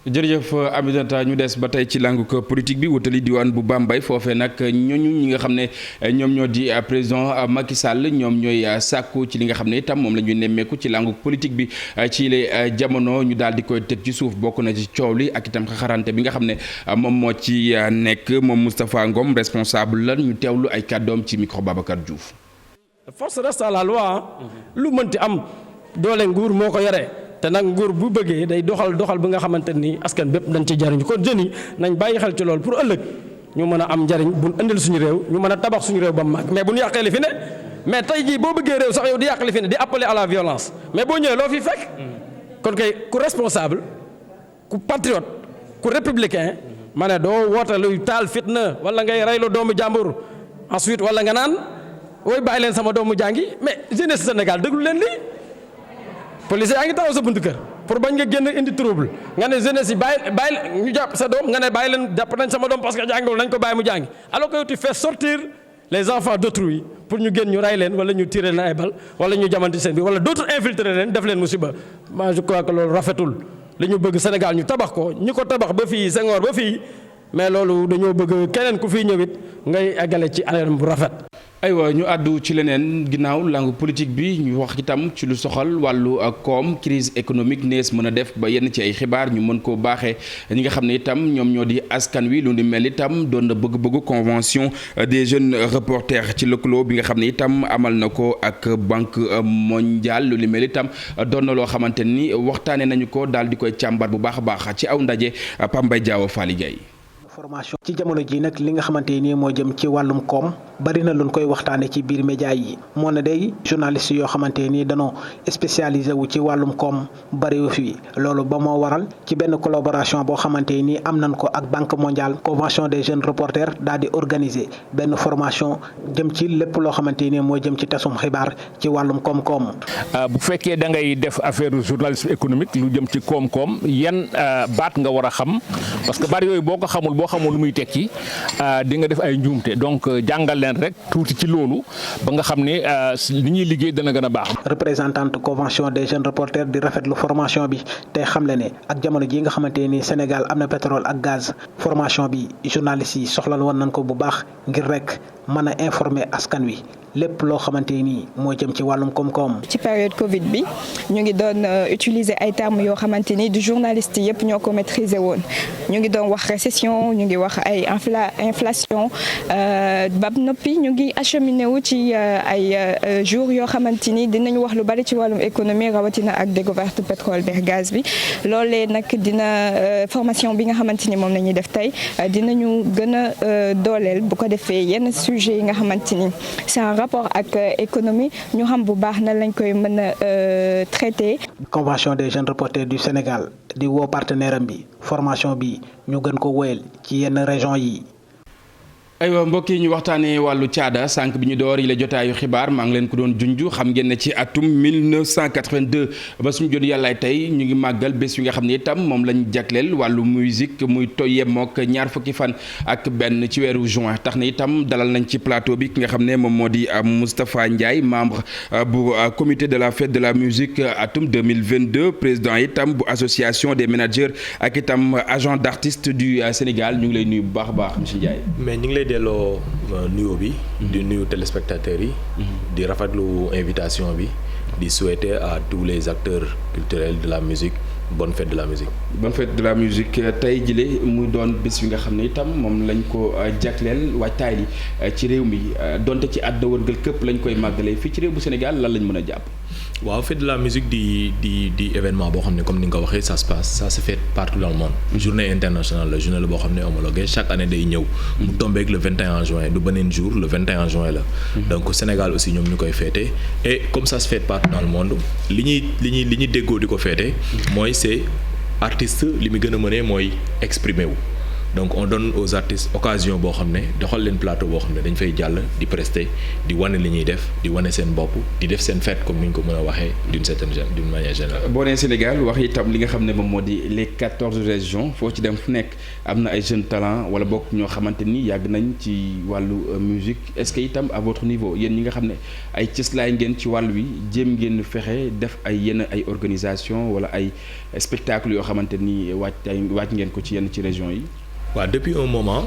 jërëjëf Aminata ñu des ba tey ci langue politique bi wutali diwaan bu Bambey foofee nag ñooñu ñi nga xam ne ñoom ñoo di président Macky Sall ñoom ñooy sàkku ci li nga xam ne itam moom la ñuy nemmeeku ci langue politique bi ci les jamono ñu daal di koy teg ci suuf bokk na ci coow li ak itam xaxarante bi nga xam ne moom moo ci nekk moom Moustapha Ngom responsable la ñu teewlu ay kàddoom ci micro Babacar Diouf.
Force reste à la loi lu mënti am doole nguur moo ko yore. te nag nguur bu bëggee day doxal bi nga xamante ni askan bépp dañ ci jariñu kon jeunes yi nañ bàyyi xel ci loolu pour ëllëg ñu mën a am njariñ bu indil suñu réew ñu mën a tabax suñu réew ba mu màgg mais bu ñu yàqee li fi ne mais tey jii boo bëggee réew sax yow di yàq li fi ne di appeler à la violence mais boo ñëwee loo fi fekk kon kay ku responsable ku patriote ku républicain ma ne doo woote luy taal fitna wala ngay reylu doomu jàmbur ensuite wala nga naan wooy bàyyi leen sama doomu jàngi mais jeunesse Sénégal déglu leen lii police yaa ngi taxaw sa buntu kër pour bañ nga génn indi trouble nga ne jeunesse yi bàyyi ñu jàpp sa doom nga ne bàyyi leen jàpp nañ sama doom parce que jàngiwul nañ ko bàyyi mu jàngi alors que tu fais sortir les enfants d'autrui pour ñu génn ñu rey leen wala ñu tirer leen ay bal wala ñu jamanti seen bi wala d'autres infiltrer leen def leen musiba moi je crois que loolu rafetul li ñu bëgg Sénégal ñu tabax ko ñi ko tabax ba fii Senghor ba fii mais loolu dañoo bëgg keneen ku fii ñëwit ngay eggale ci anam bu rafet.
aywa ñu àddu ci leneen ginnaaw langue politique bi ñu wax itam ci lu soxal wàllu koom crise économique nees mën a def ba yenn ci ay xibaar ñu mën koo baaxee ñi nga xam ne itam ñoom ñoo di askan wi lu ni mel itam doon na bëgg-bëggu convention des jeunes reporters ci lëkkaloo bi nga xam ne itam amal na ko ak banque mondiale lu ni mel itam doon na loo xamante ni waxtaanee nañu ko daal di koy càmbar bu baax a baax ci aw ndaje Pambay Diaw Fally Gueye
formation ci jamono ji nag li nga xamante ni moo jëm ci wàllum koom bari na luñ koy waxtaane ci biir média yi moo ne day journaliste yoo xamante ni danoo spécialisé wu ci wàllum koom bariwu fi loolu ba moo waral ci benn collaboration boo xamante ni am nañ ko ak banque mondiale convention des jeunes reporters daal di organiser benn formation jëm ci lépp loo xamante ni moo jëm ci tasum xibaar ci wàllum koom-koom.
bu fekkee da ngay def affaire journalisme économique lu jëm ci koom-koom yan baat nga war a xam parce que baat yooyu boo ko xamul boo xamul lu muy tekki di nga def ay njuumte donc jàngal leen rek tuuti ci loolu ba nga xam ne li ñuy liggéey dana gën a baax.
représentante convention des jeunes reporters di rafetlu formation bi tey xamle ne ak jamono ji nga xamante ni Sénégal am na pétrole ak gaz formation bi journalistes yi soxlal woon nañ ko bu baax ngir rek mën a informer askan wi lépp loo xamante ni moo jëm ci wàllum koom-koom.
ci période Covid bi ñu ngi doon utiliser ay termes yoo xamante ni du journaliste yëpp ñoo ko maîtriser woon ñu ngi doon wax récession ñu ngi wax ay inflation ba noppi ñu ngi acheminé wu ci ay jours yoo xamante ni dinañu wax lu bari ci wàllum économie rawatina ak découverte pétrole bi gaz bi loolee nag dina formation bi nga xamante ni moom la ñuy def tey dinañu gën a dooleel bu ko defee yenn sujet yi nga xamante ni c'est un rapport ak économie ñu xam bu baax na lañ koy mën a traité.
Convention des jeunes reporters du Sénégal di woo partenaire am bi formation bi ñu gën ko wéyal ci yenn région yi.
aywa mbokk yi ñu waxtaanee wàllu caada sànq bi ñu door yi la jotaayu xibaar maa ngi leen ko doon junj xam ngeen ne ci atum 1982 ba suñu jot yàllaay tey ñu ngi màggal bés yi nga xam ne itam moom lañ jagleel wàllu musique muy yemook ñaar fukki fan ak benn ci weeru juin tax na itam dalal nañ ci plateau bi ki nga xam ne moom moo di Moustapha Ndiaye membre bu comité de la fête de la musique atum 2022 président itam bu association des managers ak itam agent d'artistes du Sénégal ñu ngi lay nuyu bu baax a baax monsieur Ndiaye.
mais ñu ngi lay delloo nuyoo bi di nuyu téléspectateurs yi di rafetlu invitation bi di souhaiter à tous les acteurs culturels de la musique bonne fête de la musique.
bonne fête de la musique tey jile muy doon bés yi nga xam ne itam moom lañ ko jagleel waajtaay li ci réew mi donte ci àdduna wërngal këpp lañ koy màggalee fii ci réew bu Sénégal lan lañ mën a jàpp.
waaw fête de la musique di événement boo xam ne comme ni nga ko waxee ça se fait partout dans le monde. journée internationale la journée la boo xam ne homologuée chaque année day ñëw. mu tombeek le 21 juin du beneen jour le 21 juin la. donc Sénégal aussi ñoom ñu koy fêter et comme ça se fait partout dans le monde li ñuy déggoo di ko fêter. mooy c'est artiste li mu gën a mënee mooy exprimer wu. donc on donne aux artistes occasion boo xam ne doxal leen plateau boo xam ne dañ fay jàll di prester di wane li ñuy def di wane seen bopp di def seen fête comme ni ñu ko mën a waxee d'une manière générale.
boo nee Sénégal wax itam li nga xam ne moom moo di les 14 régions foo ci dem fu nekk am na ay jeunes talents wala bokk ñoo xamante ni yàgg nañ ci wàllu musique est-ce que itam à votre niveau yéen ñi nga xam ne ay cëslaay ngeen ci wàll wi jéem ngeen fexe def ay yenn ay organisation wala ay spectacle yoo xamante ni wàcc ngeen ko ci yenn ci régions yi.
waaw depuis un moment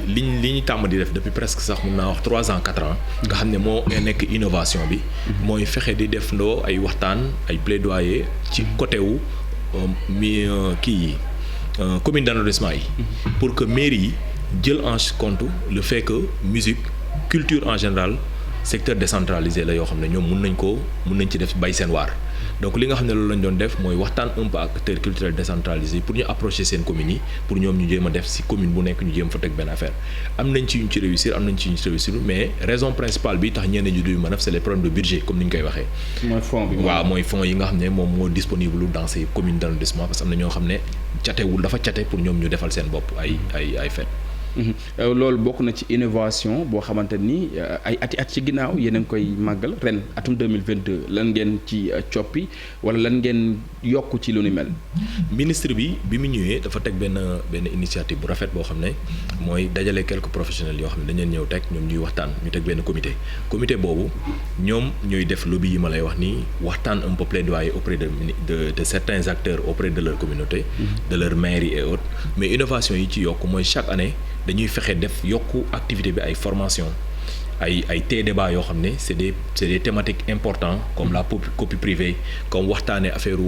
li ñu tàmm di def depuis presque sax mën naa wax 3 ans 4 ans nga xam ne moo nekk innovation bi mooy fexe di def ndoo ay waxtaan ay plaidoyer ci côté wu commune d'arrondissement yi pour que mairie yi jël en compte le fait que musique culture en général secteur décentralisé la yoo xam ne ñoom mun nañ ci def bay seen waar. donc li nga xam ne loolu lañ doon def mooy waxtaan un peu ak acteurs culturels décentralisés pour ñu approcher seen communes yi pour ñoom ñu jéem a def ci commune bu nekk ñu jéem fa teg benn affaire am nañ ci ñu ci réussir am nañ ci ñu ci réussir mais raison principale bi tax ñenn ñu duy mën a def c'est les problèmes de budget comme ni ñu koy waxee.
mooy fonds bi
waaw mooy fonds yi nga xam ne moom moo disponible dans ces communes d'arrondissement parce que am na ñoo xam ne dafa cate pour ñoom ñu defal seen bopp ay fête.
loolu bokk na ci innovation boo xamante ni ay at ci ginnaaw yéen a ngi koy màggal ren atum 2022 lan ngeen ci coppi wala lan ngeen yokk ci lu ni mel.
ministre bi mu ñëwee dafa teg benn initiative bu rafet boo xam ne mooy dajale quelques professionnels yoo xam ne dañ leen ñëw teg ñoom ñuy waxtaan ñu teg benn comité boobu ñoom ñooy def lobby yi ma lay wax nii waxtaan un peu plaidoyer auprès de certains acteurs auprès de leur communauté. de leur mairie et autres mais innovation yi ci yokk mooy chaque année. dañuy fexe def yokku activité bi ay formation ay débat yoo xam ne c'est des thématiques importantes comme la copie privée comme waxtaanee affaire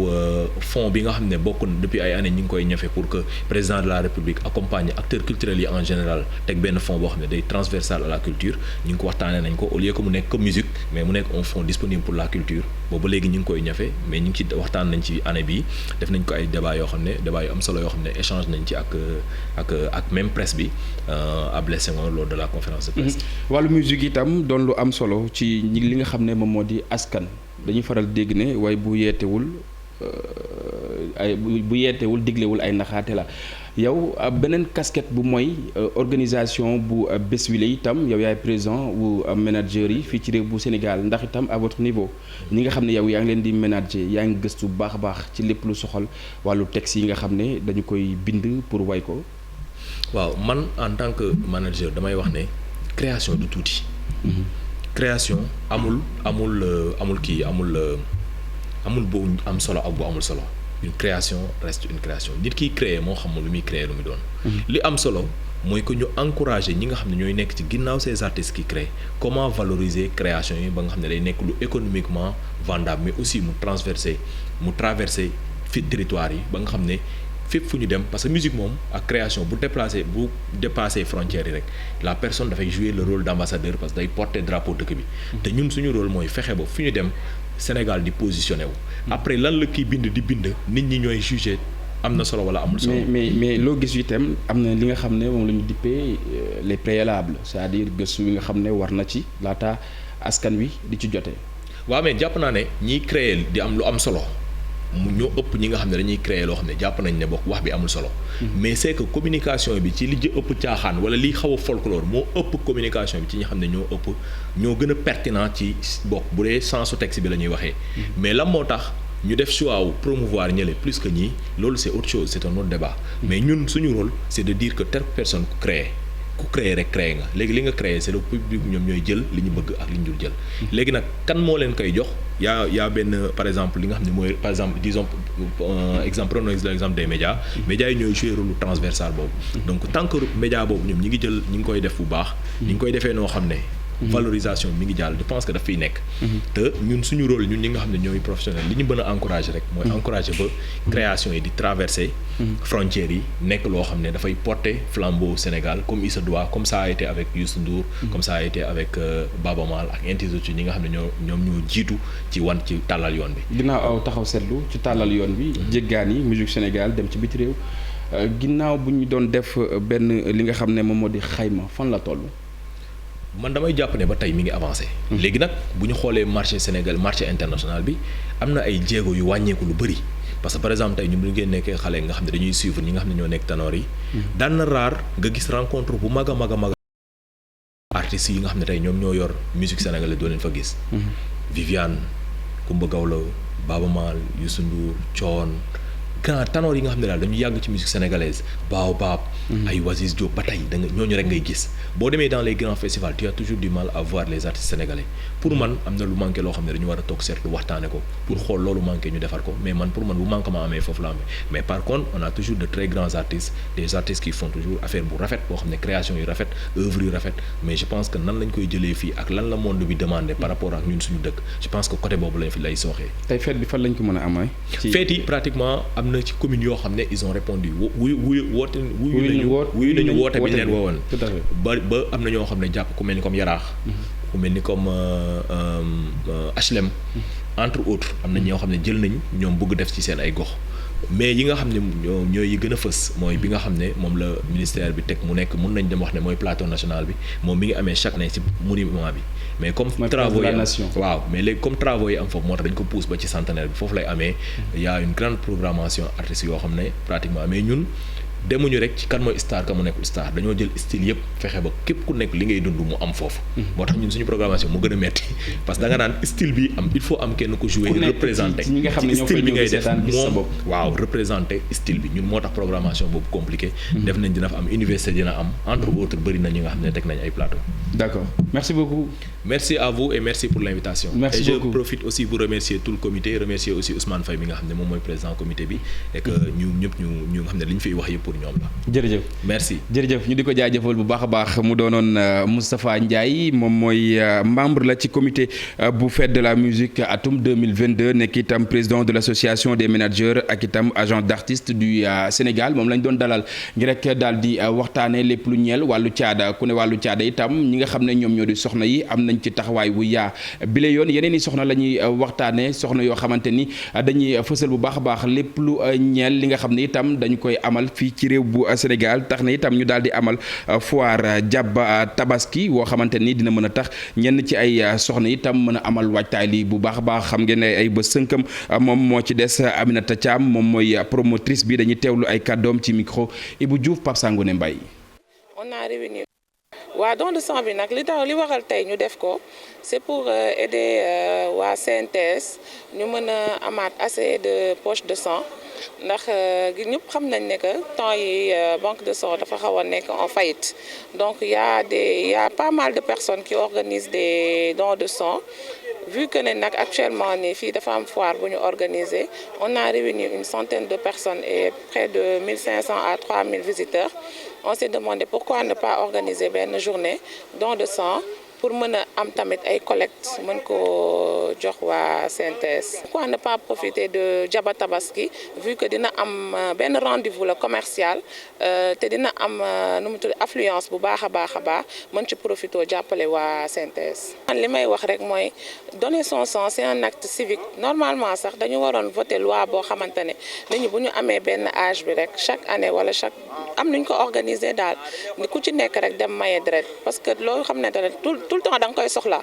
fonds bi nga xam ne bokk depuis ay années ñu ngi koy ñafe pour que président de la République accompagne acteurs culturels yi en général teg benn fonds boo xam ne day transversal à la culture ñu ngi ko waxtaanee nañ ko au lieu que mu nekk que musique mais mu nekk un fonds disponible pour la culture boobu léegi ñu ngi koy ñafe mais ñu ngi ci waxtaan nañ ci année bi def nañ ko ay débat yoo xam ne débat yu am solo yoo xam ne échange nañ ci ak même presse bi Ablaye Senghor lors de la conférence de presse.
wàllu musique itam doon lu am solo ci li nga xam ne moom moo di askan dañuy faral dégg ne waaye bu yeetewul diglewul ay naxaate la yow beneen casquette bu mooy organisation bu bés wi la itam yow yaay président wu manager yi fii ci réew bu Sénégal ndax itam à votre niveau ñi nga xam ne yow yaa ngi leen di manager yaa ngi gëstu bu baax a baax ci lépp lu soxal wàllu texte yi nga xam ne dañu koy bind pour way ko.
waaw man en tant que manager damay wax ne création du tuuti. création amul bu am solo ak bu amul solo une création reste une création nit kiy créer moo xamul lu muy créer lu muy doon. li am solo mooy que ñu encourager ñi nga xam ne ñooy nekk ci ginnaaw ces artistes qui créent comment valoriser création yi ba nga xam ne day nekk lu économiquement vendable mais aussi mu traverser fi territoire yi ba nga xam ne fépp fu ñu dem parce que musique moom ak création bu dépasser frontières yi rek la personne dafay jouer le rôle d'ambassadeur parce que day porter drapeau dëkk bi te ñun suñu rôle mooy fexe ba fu ñu dem Sénégal di positionné wu après lan la kiy bind di bind nit ñi ñooy juger am na solo wala amul solo.
mais loo gis itam am na li nga xam ne moom la ñu dippee les préalables c'est-à-dire gëstu yi nga xam ne war na ci laata askan wi di ci jotee.
waaw mais jàpp naa ne ñiy créer di am lu am solo mu ñoo ëpp ñi nga xam ne dañuy créer loo xam ne jàpp nañ ne bokk wax bi amul solo. mais c'est que communication bi ci li ëpp caaxaan wala liy xaw a folklore moo ëpp communication bi ci ñi xam ne ñoo gën a pertinent ci bokk bu dee sensu texte bi la ñuy waxee. mais lan moo tax. ñu def choix wu promouvoir ñële plus que ñii loolu c'est autre chose c'est un autre débat mais ñun suñu rôle c'est de dire que telle personne ku créer rek créer nga léegi li nga créer c'est le public ñoom ñooy jël li ñu bëgg ak li ñu dul jël léegi nag kan moo leen koy jox yaa benn par exemple li nga xam ne mooy par exemple disons prenons l'exemple des médias yi ñooy jouer rôle transversal boobu donc tant que média boobu ñoom ñi ngi koy def bu baax ñi ngi koy defee noo xam ne valorisation mi ngi jàll je pense que daf fiy nekk te ñun suñu rôle ñun ñi nga xam ne ñooy professionnel li ñu mën a encourager rek mooy encourager ba création yi di traverser frontières yi nekk loo xam ne dafay porter flambeau Sénégal comme il se doit comme ça a été avec Youssou Ndour comme ça a été avec Baba Maal ak institut ñi nga xam ne ñoom ñoo jiitu ci tàllal yoon bi
ginnaaw aw taxaw seetlu ci tàllal yoon bi jéggaan yi musique Sénégal dem ci biti réew ginnaaw bu ñu doon def benn li nga xam ne moom moo di xayma fan la toll
man damay jàpp ne ba tey mi ngi avancé. léegi nag bu ñu xoolee marché Sénégal marché international bi am na ay jéego yu wàññeeku lu bëri parce que par exemple tey ñun bu ñu nekkee xale nga xam ne dañuy suivre ñi nga xam ne ñoo nekk tanoor yi. daan na raar nga gis rencontre bu mag a mag a mag artistes yi nga xam ne tey ñoom ñoo yor musique sénégalaise doo leen fa gis. Viviane Coumba Gawlo Baba Maal Youssou Ndour Thione grand tanoor yi nga xam ne daal dañu yàgg ci musique sénégalaise Baobab ay Waziz Diop ba tey da nga ñooñu rek ngay gis boo demee dans les grands festivals tu as toujours du mal à voir les artistes sénégalais pour man am na lu manqué loo xam ne dañu war a toog seetlu waxtaane ko pour xool loolu manqué ñu defar ko mais man pour man bu manquement amee foofu la amee mais par contre on a toujours de très grands artistes des artistes qui font toujours affaire bu rafet boo xam ne création yu rafet œuvre yu rafet mais je pense que nan lañ koy jëlee fii ak lan la monde bi demandé par rapport ak ñun suñu dëkk je pense que côté boobu lañ fi lay sooxee.
tey fête bi fan lañ ko mën a amee.
fête yi pratiquement am na ci communes yoo xam ne ils ont répondu wuyu nañu woote bi ñu leen woowoon ba am na ñoo xam ne jàpp ku mel ni comme Yaraax ku mel ni comme HLM entre autres am na ñoo xam ne jël nañ ñoom bëgg def ci seen ay gox mais yi nga xam ne ñooy yi gën a fës mooy bi nga xam ne moom la ministère bi teg mu nekk mun nañ dem wax ne mooy plateau national bi moom mi ngi amee chaque année ci monument bi mais comme travaux yi am waaw mais léegi comme travaux yi am foofu moo tax dañ ko pousse ba ci centenaire bi foofu lay amee y a une grande programmation artistes yoo xam ne pratiquement mais ñun demuñu rek ci kan mooy star ka mu nekkul star dañoo jël style yëpp fexe ba képp ku nekk li ngay dund mu am foofu moo tax ñun suñu programmation mu gën a metti parce que da nga naan style bi am il faut am kenn ko jouer représenté ci style bi ngay def moom waaw représenté style bi ñun moo tax programmation boobu compliqué def nañ dina fa am université dina am entre autres bëri na ñi nga xam ne teg nañ ay plateau
d'accord merci beaucoup
merci à vous et merci pour l'invitation et je profite aussi pour remercier tout le comité remercier aussi Ousmane Faye mi nga xam ne moom mooy président comité bi et que ñu ñëpp ñu nga xam ne li ñu fiy wax yëpp pour ñoom la
jërëjëf
merci
jërëjëf ñu di ko jaajëfal bu baax a baax mu doonoon Moustapha Ndiaye moom mooy membre la ci comité bu fête de la musique atum 2022 nekk itam président de l'association des managers ak itam agent d'artistes du Sénégal moom lañ doon dalal ngir rek daal di waxtaane lépp lu ñeel wàllu caada ku ne wàllu caada itam ñi nga xam ne ñoom ñoo di soxna yi am nañ ci taxawaay bu yaa bile yoon yeneen i soxna la ñuy waxtaane soxna yoo xamante ni dañuy fësal bu baax a baax lépp lu ñeel li nga xam ne itam dañu koy amal fii ci réew bu Sénégal tax na itam ñu daal di amal foire jàbba tabaski woo xamante ni dina mën a tax ñenn ci ay soxna itam mën a amal waajtaay li bu baax a baax xam ngeen ne ay ba sënkam moom moo ci des Aminata Thiam moom mooy promotrice bi dañuy teewlu ay kàddoom ci micro Ibou Diouf Pape Sangoné Mbaye.
On a réuni waa don de sang bi nag li waral tey ñu def ko c'est pour aider waa CNTS ñu mën a amaat assez de poche de sang ndax ñëpp xam nañ ne que temps yi banque de sang dafa xaw a nekk en faillite donc il y a pas mal de personnes qui organisent des dons de sang vu que ne nag actuellement nii fii dafa am foire bu ñu organiser on a réuni une centaine de personnes et près de 1500 à 3000 visiteurs on s'est demandé pourquoi ne pas organiser benn journée don de sang pour mën a am tamit ay collecte mën ko jox waa CNTS. Pourquoi ne pas profiter de Jaba Tabaski vu que dina am benn rendez-vous la commercial te dina am nu mu tudd affluence bu baax a baax mën ci profiter jàppale waa CNTS. li may wax rek mooy donner son sang c'est un acte civique normalement sax dañu waroon voter loi boo xamante ne nit ñi bu ñu amee benn âge bi rek chaque année wala chaque am nañu ko organiser daal ni ku ci nekk rek dem maye deret parce que loolu xam ne tout le temps da nga koy soxla.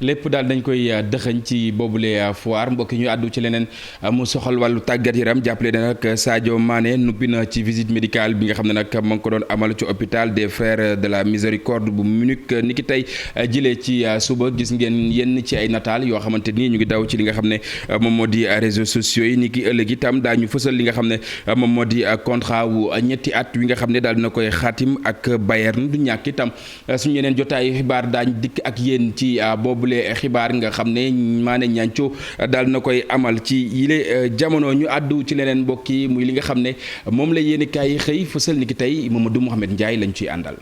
lépp daal dañ koy dëxëñ ci boobule foire mbokk ñu àddu ci leneen mu soxal wàllu tàggat yaram jàppale na nag Sadio Mané nuppi na ci visite médicale bi nga xam ne nag ma ngi ko doon amal ci hôpital des frères de la miséricorde bu Munich niki tey jëlee ci suba gis ngeen yenn ci ay nataal yoo xamante ni ñu ngi daw ci li nga xam ne moom moo di réseaux sociaux yi niki ëllëg itam daañu fësal li nga xam ne moom moo di contrat wu ñetti at wi nga xam ne daal dina koy xaatim ak Bayern du ñàkk itam suñu yeneen jotaayu xibaar daañu dikk ak yéen ci boobu xibaar nga xam ne Mané Niancho daal na koy amal ci yile jamono ñu àddu ci leneen mbokk yi muy li nga xam ne moom la yéen kaay xëy fësal ni ki tey Mamadou Mouhamed Ndiaye lañ ciy àndal.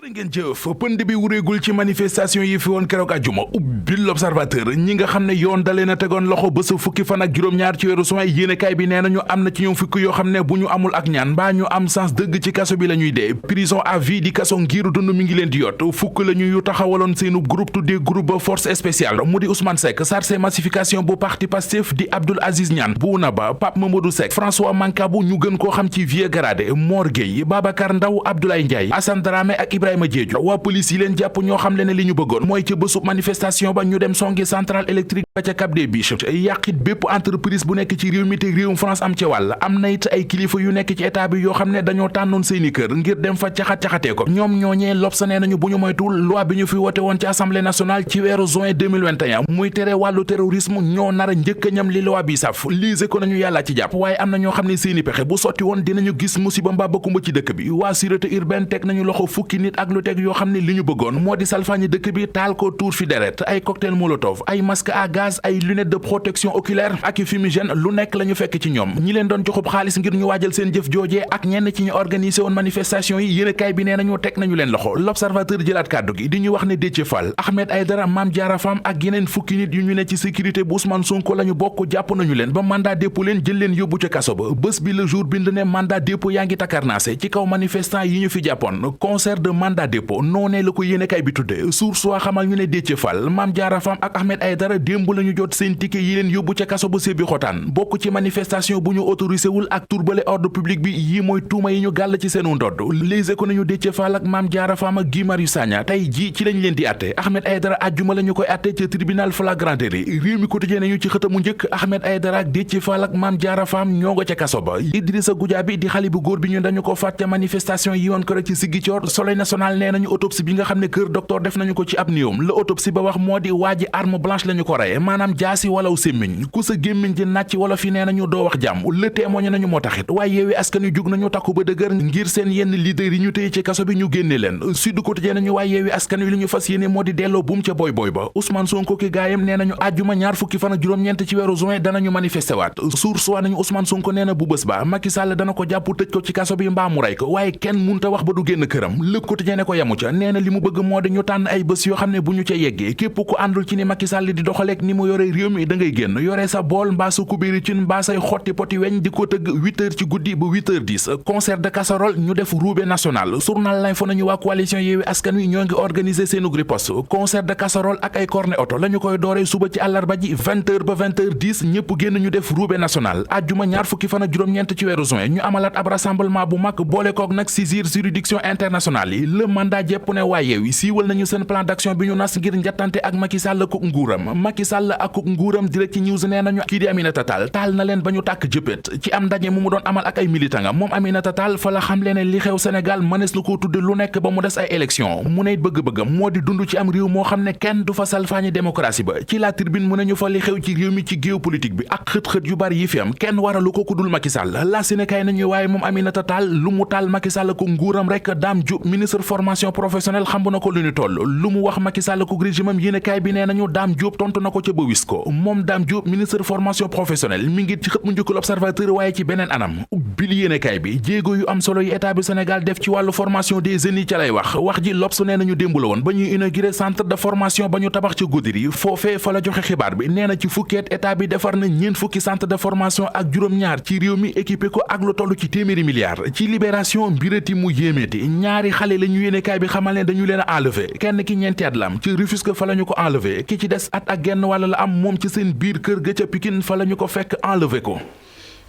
ngeen jëf pënd bi wuréegul ci manifestation yi fi woon keroog àjjuma ubbil l'observateur ñi nga xam ne yoon dalee na tegoon loxo bés fukki fan ak juróom-ñaar ci weeru juin yéenekaay bi nee nañu am na ci ñoom fukki yoo xam ne bu ñu amul ak ñaan mbaa ñu am sens dëgg ci kaso bi la ñuy dee prison à vie di kaso ngiru dund mi ngi leen di yot fukk la ñu yu taxawaloon seenu groupe tuddee groupe force spéciale mu di Ousmane Seck chargé massification bu parti Pastef di Abdoul Aziz Niane Bouna Ba Pape Mamadou Seck François Mancabou ñu gën koo xam ci Vieux Gradé Mor Gueye Babacar Ndaw Abdoulaye Ndiaye Assane Dramé ak Ibrahima Diédhiou waa police yi leen jàpp ñoo xam le ne li ñu bëggoon mooy ca bésub manifestation ba ñu dem songi centrale électrique ba ca Cap des Biches yàqit bépp entreprise bu nekk ci réew mi te réewum France am ca wàll am na it ay kilifa yu nekk ci état bi yoo xam ne dañoo tànnoon seeni kër ngir dem fa caxat-caxatee ko ñoom ñooñee L'Obs nee nañu bu ñu moytuwul loi bi ñu fi wote woon ci assemblée nationale ci weeru juin 2021 muy tere wàllu terrorisme ñoo nar a njëkk a ñam li loi bi saf lise ko nañu yàlla ci jàpp waaye am na ñoo xam ne seeni pexe bu sotti woon dinañu gis musiba mbaa bakumba ci dëkk bi waa sûreté urbaine teg nañu loxo fukki nit ak lu teg yoo xam ne li ñu bëggoon moo di salfaañi dëkk bi taal ko tuur fi deret ay cocktail molotov ay masque à gaz ay lunettes de protection oculaire ak fumigène lu nekk la ñu fekk ci ñoom ñi leen doon joxub xaalis ngir ñu waajal seen jëf joojee ak ñenn ci ñu organisé woon manifestation yi yéenekaay bi nee nañu teg nañu leen loxo l'observateur jëlaat kàddu gi di ñu wax ne Déthié Fall Ahmed Aïdara Mame Diarra Fam ak yeneen fukki nit yu ñu ne ci sécurité bu Ousmane Sonko la ñu bokk jàpp nañu leen ba mandat dépôt leen jël leen yóbbu ca kaso ba bés bi le jour bind ne mandat dépôt yaa ngi takarnaase ci kaw manifestant yi ñu fi jàppoon concert de mandat dépôt noonee la ko yéenekaay bi tudde source waa xamal ñu ne Déthié Fall Mame Diarra Fam ak Ahmed Aïdara démb la ñu jot seen ticket yi leen yóbbu ca kaso ba sébi xotaan bokk ci manifestation bu ñu autorisé wul ak turbale ordre public bi yi mooy tuuma yi ñu gàll ci seenu ndodd Les Échos nañu Déthié Fall ak Mame Diarra Fam ak Guy Marius Sagna tey ji ci lañ leen di atte Ahmed Aïdara àjjuma la ñu koy atte ca tribunal flagrant délit réew mi quotidien nañu ci xëtamu njëkk Ahmed Aïdara ak Déthié Fall ak Mame Diarra Fam ñoo nga ca kaso ba Idrissa Goudiaby di xale bu góor bi ñu dañu ko faat ca manifestation yi woon ko rek ci Ziguinchor Soleil national nee nañu autopsie bi nga xam ne kër docteur def nañu ko ci ab néewam la autopsie ba wax moo di waa ji arme blanche la ñu ko reye maanaam jaasi walaw sémmiñ ku sa gémmiñ di nàcc wala fi nee nañu doo wax jàmm le témoigné nañu moo taxit waaye Yewwi Askan Wi jug nañu takku ba dëgër ngir seen yenn leader yi ñu téye ci kaso bi ñu génne leen Sud Quotidien nañu waaye Yewwi Askan Wi li ñu fas yéene moo di delloo buum ca boy boy ba Ousmane Sonko ki gaayam nee nañu àjjuma ñaar fukki fan ak juróom-ñeent ci weeru juin danañu manifesté waat source waa nañu Ousmane Sonko nee na bu bés ba Macky Sall dana ko jàpp tëj ko ci kaso bi mbaa mu rey ko waaye kenn munta wax ba du génn këram Le Quotidien ne ko yamu ca nee na li mu bëgg moo di ñu tànn ay bés yoo xam ne bu ñu ca yeggee képp ku àndul ci ni Macky Sall di doxaleek ni mu yore réew mi da ngay génn yore sa bool mbaa sa kubéeri cin mbaa say xotti poti weñ di ko tëgg 8h ci guddi ba 8h10 concert de casserole ñu def roube national journal L'Info nañu waa coalition Yewwi Askan Wi ñoo ngi organiser seenu riposte concert de casserole ak ay corne oto la ñu koy dooree suba ci àllarba ji 20h ba 20h10 ñëpp génn ñu def roube national ajjuma ñaar fukki fan ak juróom-ñeent ci weeru juin ñu amalaat ab rassemblement bu mag boole koog nag saisir juridiction internationale yi le mandat jépp ne waa Yewwi siiwal nañu seen plan d'action bi ñu nas ngir njattante ak Macky Sall ak nguuram Macky Sall ak nguuram Direct News nee nañu kii di Aminata Tall taal na leen ba ñu tàkk jëppét ci am ndaje mu doon amal ak ay militants moom Aminata Tall fa la xam leen ne li xew Sénégal mënees na koo tudde lu nekk ba mu des ay élection mu ne bëgg-bëggam moo di dund ci am réew moo xam ne kenn du fa salfaañi démocratie ba ci la tribune mu ne ñu fa li xew ci réew mi ci géopolitique bi ak xët-xët yu bari yi fi am kenn waralu ko ku dul Macky Sall la Sénégal nañu waaye moom Aminata Tall lu mu taal Macky Sall ko nguuram rek Dame Diop ministre formation professionnelle xam na ko lu ñu toll lu mu wax Macky Sall ko régime am yéenekaay bi nee nañu Dame Diop tontu na ko ca ba wis ko moom Dame Diop ministre formation professionnelle mi ngi ci xët mu njëkk l'Observateur waaye ci beneen anam ubbil yéenekaay bi jéego yu am solo yi état bi Sénégal def ci wàllu formation des jeunes yi ca lay wax ji L'Obs nee nañu démb la woon ba ñuy inauguré centre de formation ba ñu tabax ca Goudiri foofee fa la joxe xibaar bi nee na ci fukkeet état bi defar na ñeent fukki centre de formation ak juróom-ñaar ci réew mi équipé ko ak lu toll ci téeméeri milliards ci Libération mbirati mu yéemeeti ñaari xale la ñu yéenekaay bi xamal ne dañu leen a enlevé kenn ki ñeenti at la am ci Rufisque fa la ñu ko enlevé ki ci des at ak genn wàll la am moom ci seen biir kër ga ca Pikine fa la ñu ko fekk enlevé ko.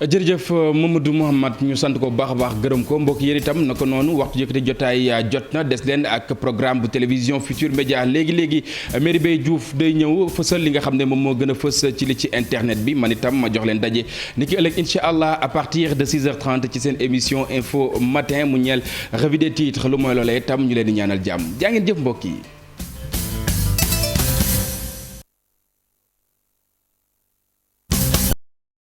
jërëjëf Mamadou Mouhamad ñu sant ko bu baax a baax gërëm ko mbokk yéen itam naka noonu waxtu yëkkati jotaay jot na des leen ak programme bu télévision Futur Média léegi Merry Beye Diouf day ñëw fësal li nga xam ne moom moo gën a fës ci li ci internet bi man itam ma jox leen daje ni ki ëllëg incha allah à partir de 6h30 ci seen émission info matin mu ñeel revue des titres lu mooy loolee itam ñu leen di ñaanal jàmm jaa ngeen jëf mbokk yi.